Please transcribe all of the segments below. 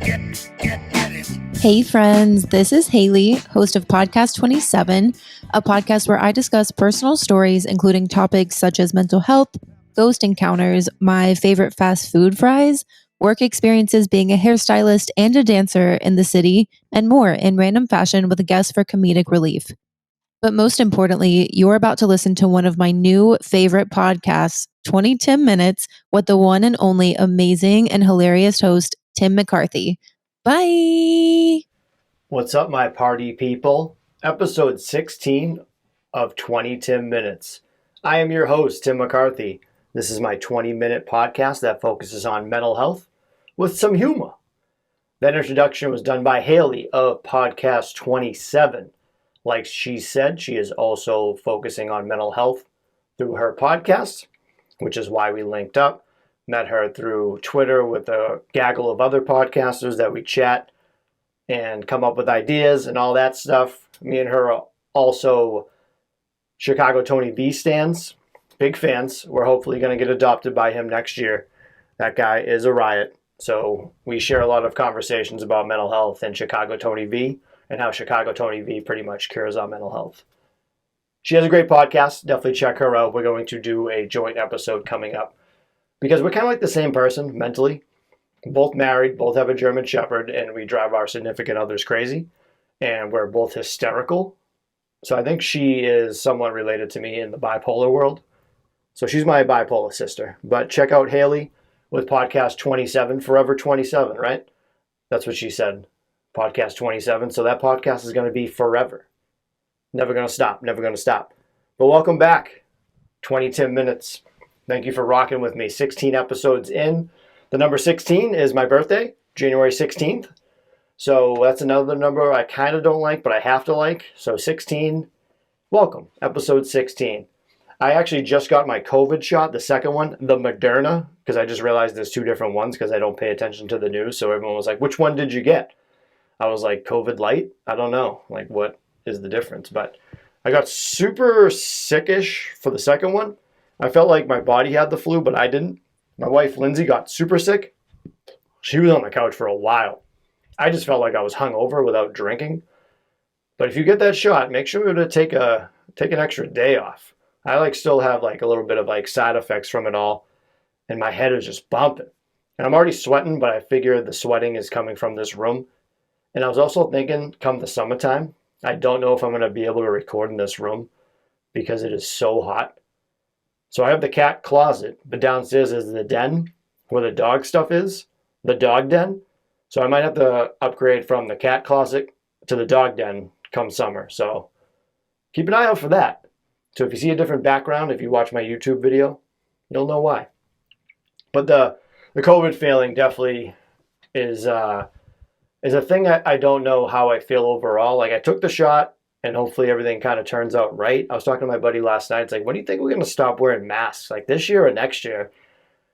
Hey friends, this is Haley, host of Podcast 27, a podcast where I discuss personal stories, including topics such as mental health, ghost encounters, my favorite fast food fries, work experiences being a hairstylist and a dancer in the city, and more in random fashion with a guest for comedic relief. But most importantly, you're about to listen to one of my new favorite podcasts, 20TIMinutes, with the one and only amazing and hilarious host, Tim McCarthy. Bye! What's up, my party people? Episode 16 of 20TIMinutes. I am your host, Tim McCarthy. This is my 20-minute podcast that focuses on mental health with some humor. That introduction was done by Haley of Podcast 27. Like she said, she is also focusing on mental health through her podcast, which is why we linked up. Met her through Twitter with a gaggle of other podcasters that we chat and come up with ideas and all that stuff. Me and her are also Chicago Tony V stands, big fans. We're hopefully going to get adopted by him next year. That guy is a riot. So we share a lot of conversations about mental health and Chicago Tony V and how Chicago Tony V pretty much cures our mental health. She has a great podcast. Definitely check her out. We're going to do a joint episode coming up because we're kind of like the same person mentally. Both married, both have a German Shepherd, and we drive our significant others crazy. And we're both hysterical. So I think she is somewhat related to me in the bipolar world. So she's my bipolar sister. But check out Haley with Podcast 27, Forever 27, right? That's what she said. Podcast 27. So that podcast is going to be forever. Never going to stop. Never going to stop. But welcome back. 20TIMinutes. Thank you for rocking with me. 16 episodes in. The number 16 is my birthday, January 16th. So that's another number I kind of don't like, but I have to like. So 16, welcome, episode 16. I actually just got my COVID shot, the second one, the Moderna, because I just realized there's two different ones because I don't pay attention to the news. So everyone was like, which one did you get? I was like, COVID light? I don't know. Like, what is the difference? But I got super sickish for the second one. I felt like my body had the flu, but I didn't. My wife, Lindsay, got super sick. She was on the couch for a while. I just felt like I was hungover without drinking. But if you get that shot, make sure to take an extra day off. I still have a little bit of side effects from it all, and my head is just bumping. And I'm already sweating, but I figure the sweating is coming from this room. And I was also thinking, come the summertime, I don't know if I'm going to be able to record in this room because it is so hot. So I have the cat closet, but downstairs is the den where the dog stuff is, the dog den. So I might have to upgrade from the cat closet to the dog den come summer. So keep an eye out for that. So if you see a different background, if you watch my YouTube video, you'll know why. But the COVID feeling definitely is a thing I don't know how I feel overall. I took the shot. And hopefully everything kind of turns out right. I was talking to my buddy last night. It's like, when do you think we're going to stop wearing masks? This year or next year?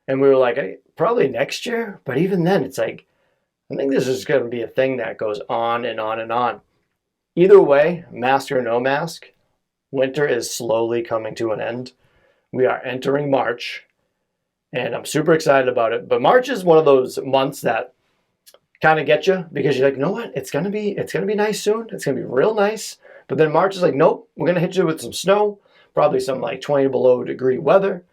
And we were like, probably next year. But even then, it's like, I think this is going to be a thing that goes on and on and on. Either way, mask or no mask, winter is slowly coming to an end. We are entering March. And I'm super excited about it. But March is one of those months that kind of get you because you're like, you know what? It's going to be nice soon. It's going to be real nice. But then March is like, nope, we're going to hit you with some snow, probably some 20 below degree weather.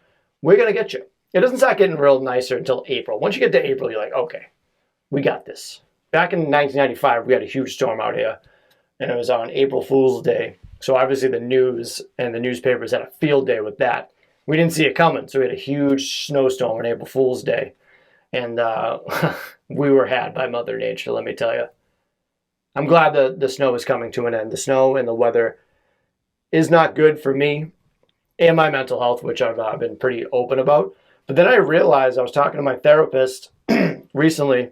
We're going to get you. It doesn't start getting real nicer until April. Once you get to April, you're like, okay, we got this. Back in 1995, we had a huge storm out here, and it was on April Fool's Day. So obviously the news and the newspapers had a field day with that. We didn't see it coming, so we had a huge snowstorm on April Fool's Day. And we were had by Mother Nature, let me tell you. I'm glad the snow is coming to an end. The snow and the weather is not good for me and my mental health, which I've been pretty open about. But then I realized I was talking to my therapist recently,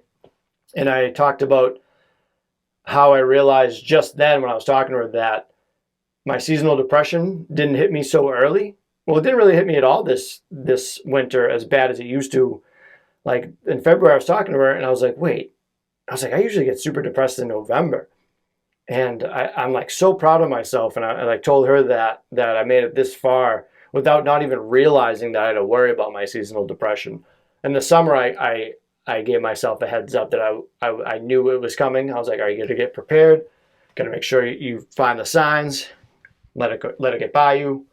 and I talked about how I realized just then when I was talking to her that my seasonal depression didn't hit me so early. Well, it didn't really hit me at all this winter as bad as it used to. In February, I was talking to her, and I was like, wait. I was like, I usually get super depressed in November. And I'm so proud of myself. And I told her that I made it this far without not even realizing that I had to worry about my seasonal depression. In the summer, I I gave myself a heads up that I knew it was coming. I was like, "Are you going to get prepared? Got to make sure you find the signs. Let it get by you.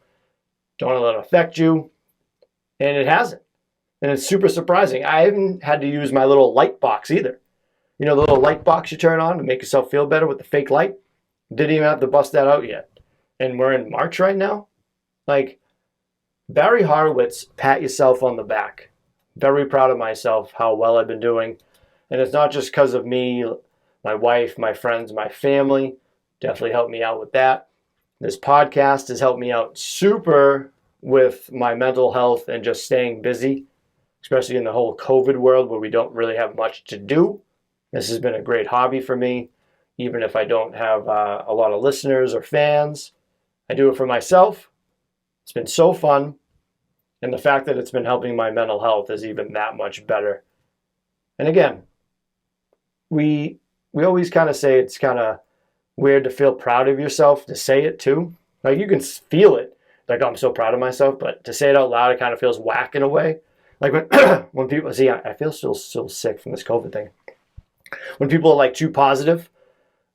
Don't let it affect you." And it hasn't. And it's super surprising. I haven't had to use my little light box either. You know, the little light box you turn on to make yourself feel better with the fake light? Didn't even have to bust that out yet. And we're in March right now. Like, Barry Horowitz, pat yourself on the back. Very proud of myself, how well I've been doing. And it's not just because of me, my wife, my friends, my family. Definitely helped me out with that. This podcast has helped me out super with my mental health and just staying busy, especially in the whole COVID world where we don't really have much to do. This has been a great hobby for me, even if I don't have a lot of listeners or fans. I do it for myself. It's been so fun. And the fact that it's been helping my mental health is even that much better. And again, we always kind of say it's kind of weird to feel proud of yourself, to say it too. Like, you can feel it, like, oh, I'm so proud of myself, but to say it out loud, it kind of feels whack in a way. Like when people see, I feel still sick from this COVID thing. When people are like too positive,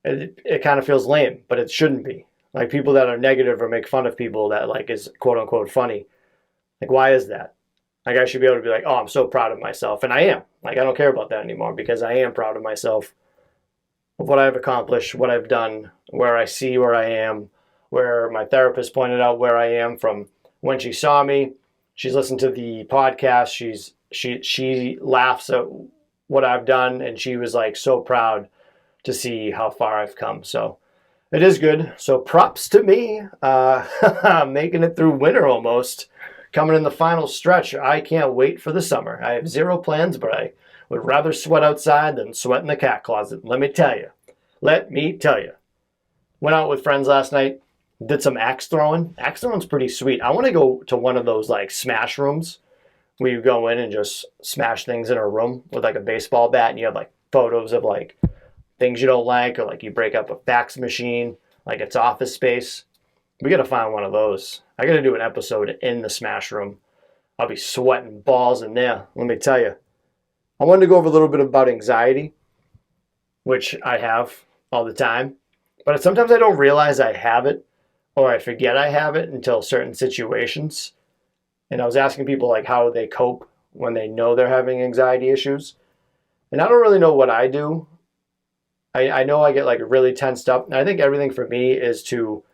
it kind of feels lame, but it shouldn't be. Like, people that are negative or make fun of people that like is quote unquote funny. Like, why is that? Like, I should be able to be like, oh, I'm so proud of myself. And I am. Like, I don't care about that anymore because I am proud of myself, of what I've accomplished, what I've done, where I see where I am, where my therapist pointed out where I am from when she saw me. She's listened to the podcast. She laughs at what I've done, and she was like so proud to see how far I've come. So it is good. So props to me, making it through winter almost, coming in the final stretch. I can't wait for the summer. I have zero plans, but I would rather sweat outside than sweat in the cat closet. Let me tell you. Went out with friends last night. Did some axe throwing. Axe throwing's pretty sweet. I want to go to one of those like smash rooms where you go in and just smash things in a room with like a baseball bat, and you have like photos of like things you don't like, or like you break up a fax machine, like it's office space. We got to find one of those. I got to do an episode in the smash room. I'll be sweating balls in there. Let me tell you. I wanted to go over a little bit about anxiety, which I have all the time, but sometimes I don't realize I have it, or I forget I have it until certain situations. And I was asking people like how they cope when they know they're having anxiety issues. And I don't really know what I do. I know I get like really tensed up. And I think everything for me is to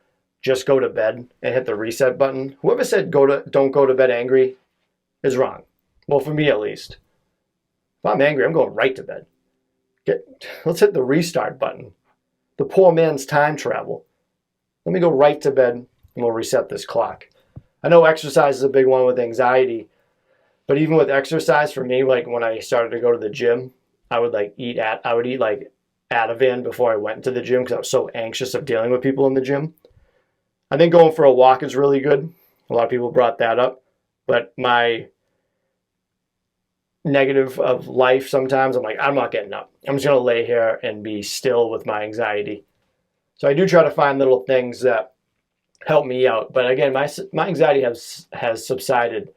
just go to bed and hit the reset button. Whoever said don't go to bed angry is wrong. Well, for me at least. If I'm angry, I'm going right to bed. Let's hit the restart button. The poor man's time travel. Let me go right to bed and we'll reset this clock. I know exercise is a big one with anxiety, but even with exercise for me, like when I started to go to the gym, I would eat like Ativan before I went to the gym because I was so anxious of dealing with people in the gym. I think going for a walk is really good. A lot of people brought that up, but my negative of life sometimes, I'm like, I'm not getting up. I'm just going to lay here and be still with my anxiety. So I do try to find little things that help me out. But again, my anxiety has subsided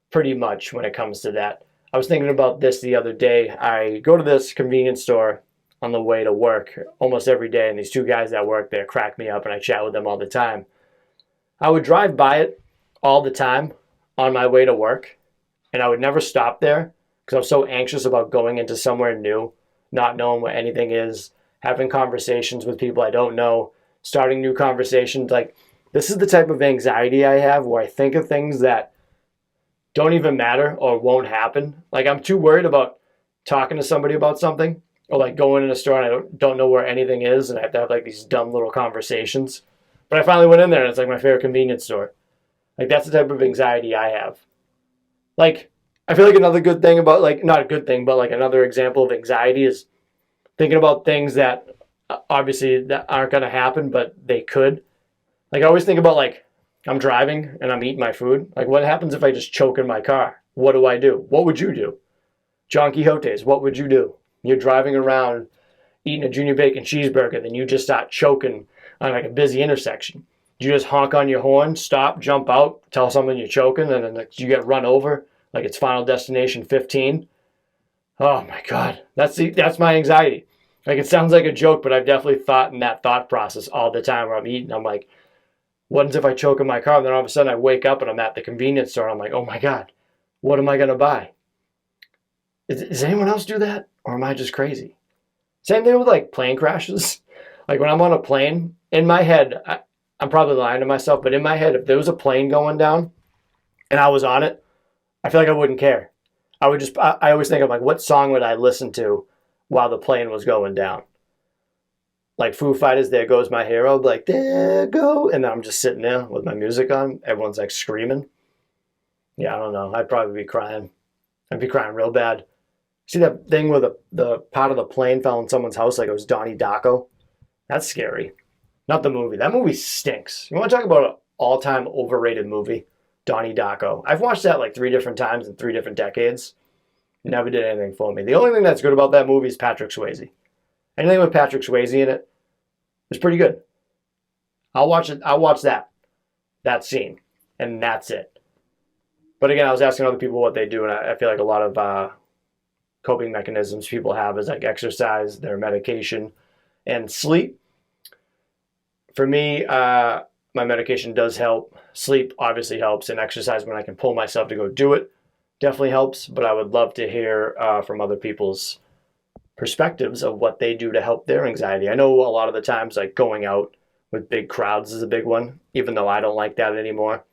pretty much when it comes to that. I was thinking about this the other day. I go to this convenience store on the way to work almost every day, and these two guys that work there crack me up, and I chat with them all the time. I would drive by it all the time on my way to work, and I would never stop there because I was so anxious about going into somewhere new, not knowing what anything is, having conversations with people I don't know, starting new conversations. Like, this is the type of anxiety I have where I think of things that don't even matter or won't happen. Like, I'm too worried about talking to somebody about something, or like going in a store and I don't know where anything is and I have to have like these dumb little conversations. But I finally went in there and it's like my favorite convenience store. Like, that's the type of anxiety I have. Like, I feel like another good thing about, like, not a good thing, but like another example of anxiety is thinking about things that obviously that aren't going to happen, but they could. Like, I always think about, like, I'm driving and I'm eating my food. Like, what happens if I just choke in my car? What do I do? What would you do? John Quixote's, what would you do? You're driving around eating a junior bacon cheeseburger, then you just start choking on like a busy intersection. You just honk on your horn, stop, jump out, tell someone you're choking, and then you get run over like it's Final Destination 15. Oh my God. That's my anxiety. Like, it sounds like a joke, but I've definitely thought in that thought process all the time where I'm eating. I'm like, what if I choke in my car? And then all of a sudden I wake up and I'm at the convenience store and I'm like, oh my God, what am I going to buy? Does anyone else do that? Or am I just crazy? Same thing with like plane crashes. Like when I'm on a plane, in my head, I'm probably lying to myself, but in my head, if there was a plane going down and I was on it, I feel like I wouldn't care. I always think of like, what song would I listen to while the plane was going down? Like Foo Fighters, There Goes My Hero, like, there go. And then I'm just sitting there with my music on. Everyone's like screaming. Yeah, I don't know. I'd probably be crying. I'd be crying real bad. See that thing where the part of the plane fell in someone's house like it was Donnie Darko? That's scary. Not the movie. That movie stinks. You want to talk about an all-time overrated movie? Donnie Darko. I've watched that like 3 different times in 3 different decades. Never did anything for me. The only thing that's good about that movie is Patrick Swayze. Anything with Patrick Swayze in it is pretty good. I'll watch it. I'll watch that scene, and that's it. But again, I was asking other people what they do, and I feel like a lot of coping mechanisms people have is like exercise, their medication, and sleep. For me, my medication does help. Sleep obviously helps, and exercise when I can pull myself to go do it definitely helps. But I would love to hear from other people's perspectives of what they do to help their anxiety. I know a lot of the times like going out with big crowds is a big one, even though I don't like that anymore.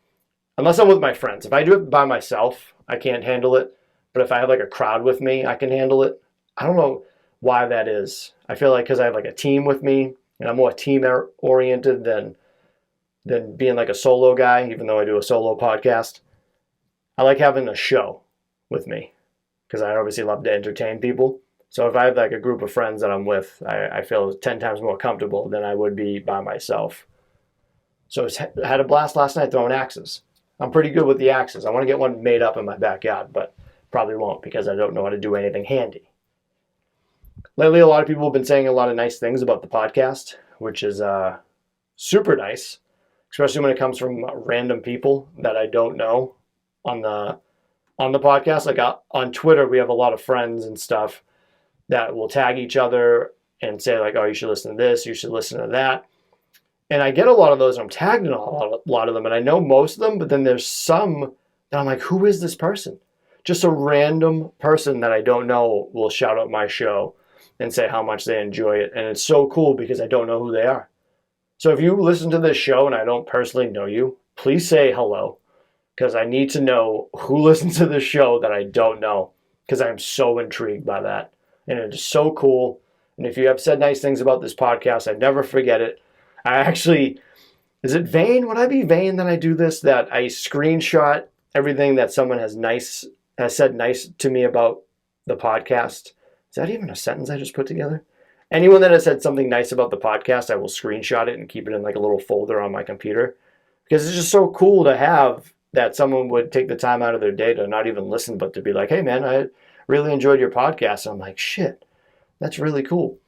Unless I'm with my friends. If I do it by myself, I can't handle it. But if I have like a crowd with me, I can handle it. I don't know why that is. I feel like because I have like a team with me and I'm more team oriented than being like a solo guy, even though I do a solo podcast. I like having a show with me because I obviously love to entertain people. So if I have like a group of friends that I'm with, I feel 10 times more comfortable than I would be by myself. So I had a blast last night throwing axes. I'm pretty good with the axes. I want to get one made up in my backyard, but probably won't because I don't know how to do anything handy. Lately, a lot of people have been saying a lot of nice things about the podcast, which is super nice, especially when it comes from random people that I don't know on the podcast. Like on Twitter, we have a lot of friends and stuff that will tag each other and say like, oh, you should listen to this, you should listen to that. And I get a lot of those, and I'm tagged in a lot of them, and I know most of them, but then there's some that I'm like, who is this person? Just a random person that I don't know will shout out my show and say how much they enjoy it. And it's so cool because I don't know who they are. So if you listen to this show and I don't personally know you, please say hello because I need to know who listens to this show that I don't know because I'm so intrigued by that. And it is so cool. And if you have said nice things about this podcast, I'd never forget it. I actually, is it vain? Would I be vain that I do this? That I screenshot everything that someone has said nice to me about the podcast. Is that even a sentence I just put together? Anyone that has said something nice about the podcast, I will screenshot it and keep it in like a little folder on my computer. Because it's just so cool to have that someone would take the time out of their day to not even listen, but to be like, hey man, I really enjoyed your podcast. And I'm like, shit, that's really cool.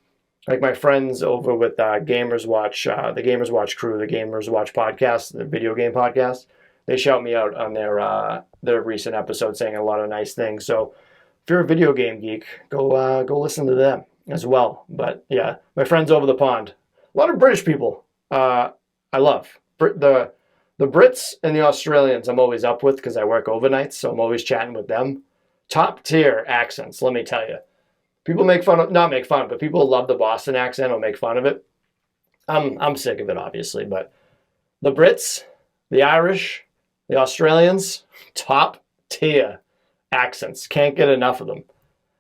Like my friends over with Gamers Watch, the Gamers Watch crew, the Gamers Watch podcast, the video game podcast, they shout me out on their recent episode saying a lot of nice things. So if you're a video game geek, go listen to them as well. But yeah, my friends over the pond, a lot of British people I love. The Brits and the Australians I'm always up with because I work overnights, so I'm always chatting with them. Top tier accents, let me tell you. People not make fun, but people love the Boston accent or make fun of it. I'm sick of it, obviously, but the Brits, the Irish, the Australians, top tier accents. Can't get enough of them.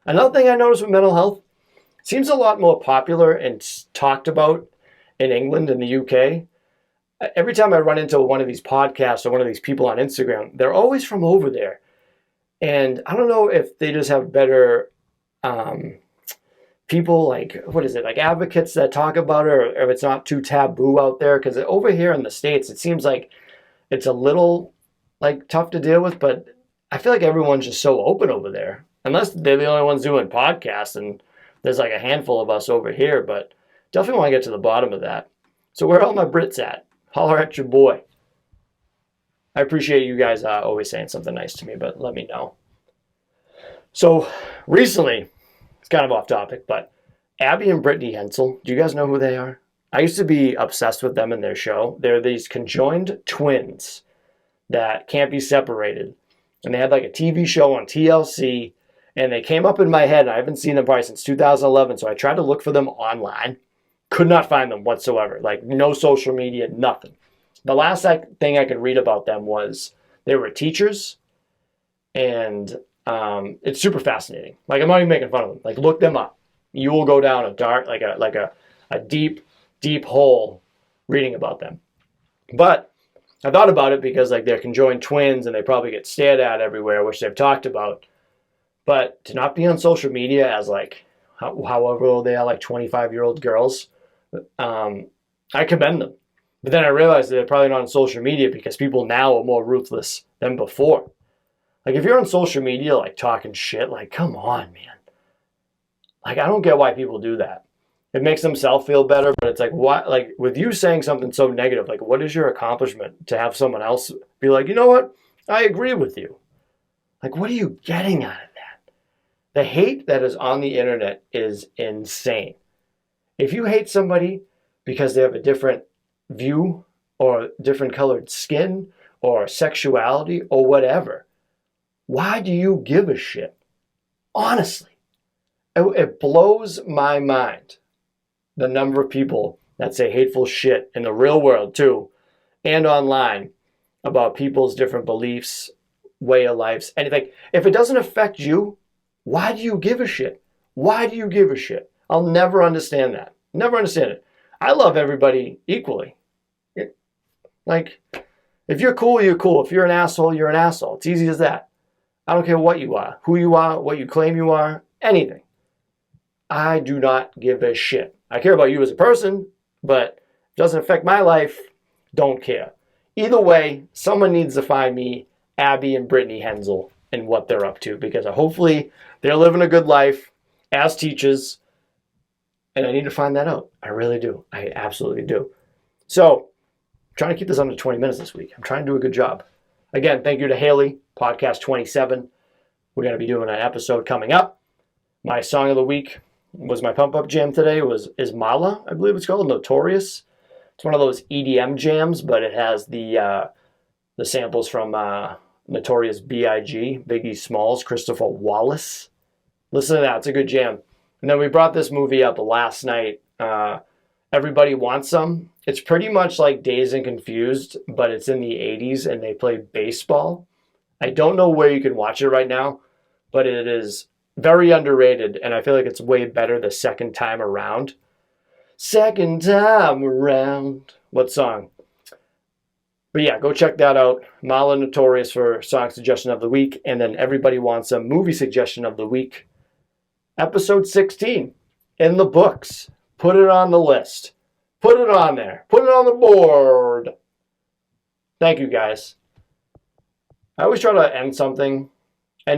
Another thing I noticed with mental health, seems a lot more popular and talked about in England and the UK. Every time I run into one of these podcasts or one of these people on Instagram, they're always from over there. And I don't know if they just have better people like, what is it, like advocates that talk about it, or if it's not too taboo out there. Because over here in the States, it seems like it's a little like tough to deal with, but I feel like everyone's just so open over there. Unless they're the only ones doing podcasts, and there's like a handful of us over here, but definitely want to get to the bottom of that. So where are all my Brits at? Holler at your boy. I appreciate you guys always saying something nice to me, but let me know. So recently, it's kind of off topic, but Abby and Brittany Hensel, do you guys know who they are? I used to be obsessed with them in their show. They're these conjoined twins that can't be separated. And they had like a TV show on TLC, and they came up in my head. And I haven't seen them probably since 2011, so I tried to look for them online. Could not find them whatsoever. Like no social media, nothing. The last thing I could read about them was they were teachers, and it's super fascinating. Like I'm not even making fun of them. Like look them up. You will go down a dark, like a deep hole reading about them. But I thought about it because like they're conjoined twins and they probably get stared at everywhere, which they've talked about. But to not be on social media as like however old they are, like 25-year-old girls, I commend them. But then I realized that they're probably not on social media because people now are more ruthless than before. Like if you're on social media like talking shit, like come on, man. Like I don't get why people do that. It makes themselves feel better, but it's like what? Like with you saying something so negative, like what is your accomplishment to have someone else be like, you know what? I agree with you. Like what are you getting out of that? The hate that is on the internet is insane. If you hate somebody because they have a different view or different colored skin or sexuality or whatever, why do you give a shit? Honestly, it blows my mind. The number of people that say hateful shit in the real world too, and online about people's different beliefs, way of lives, anything. If it doesn't affect you, why do you give a shit? Why do you give a shit? I'll never understand that. Never understand it. I love everybody equally. Like, if you're cool, you're cool. If you're an asshole, you're an asshole. It's easy as that. I don't care what you are, who you are, what you claim you are, anything. I do not give a shit. I care about you as a person, but it doesn't affect my life. Don't care. Either way, someone needs to find me Abby and Brittany Hensel and what they're up to, because hopefully they're living a good life as teachers, and I need to find that out. I really do. I absolutely do. So, I'm trying to keep this under 20 minutes this week. I'm trying to do a good job. Again, thank you to Haley, podcast 27. We're going to be doing an episode coming up. My song of the week was my pump-up jam today is Malaa, I believe it's called, Notorious. It's one of those EDM jams, but it has the samples from Notorious B.I.G., Biggie Smalls, Christopher Wallace. Listen to that. It's a good jam. And then we brought this movie up last night, Everybody Wants Some. It's pretty much like Dazed and Confused, but it's in the 80s, and they play baseball. I don't know where you can watch it right now, but it is very underrated, and I feel like it's way better the second time around. Second time around. What song? But yeah, go check that out. Malaa, Notorious for song suggestion of the week, and then Everybody Wants a movie suggestion of the week. Episode 16 in the books. Put it on the list. Put it on there. Put it on the board. Thank you, guys. I always try to end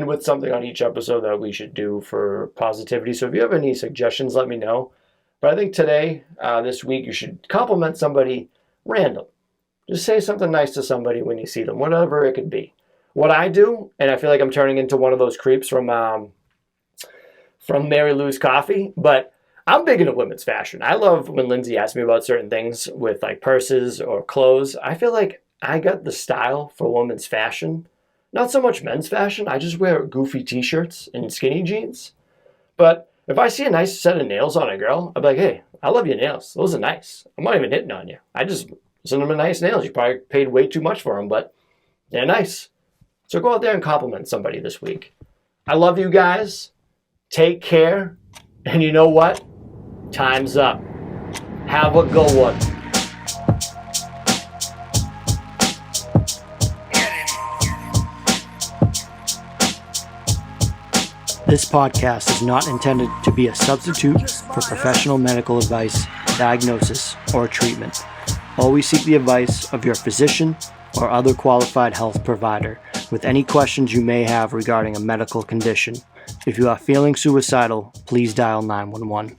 with something on each episode that we should do for positivity. So if you have any suggestions, let me know. But I think today, this week, you should compliment somebody random. Just say something nice to somebody when you see them, whatever it could be. What I do, and I feel like I'm turning into one of those creeps from Mary Lou's Coffee, but I'm big into women's fashion. I love when Lindsay asks me about certain things with like purses or clothes. I feel like I got the style for women's fashion. Not so much men's fashion. I just wear goofy t-shirts and skinny jeans. But if I see a nice set of nails on a girl, I'll be like, hey, I love your nails. Those are nice. I'm not even hitting on you. I just send them a nice nails. You probably paid way too much for them, but they're nice. So go out there and compliment somebody this week. I love you guys. Take care. And you know what? Time's up. Have a good one. This podcast is not intended to be a substitute for professional medical advice, diagnosis, or treatment. Always seek the advice of your physician or other qualified health provider with any questions you may have regarding a medical condition. If you are feeling suicidal, please dial 911.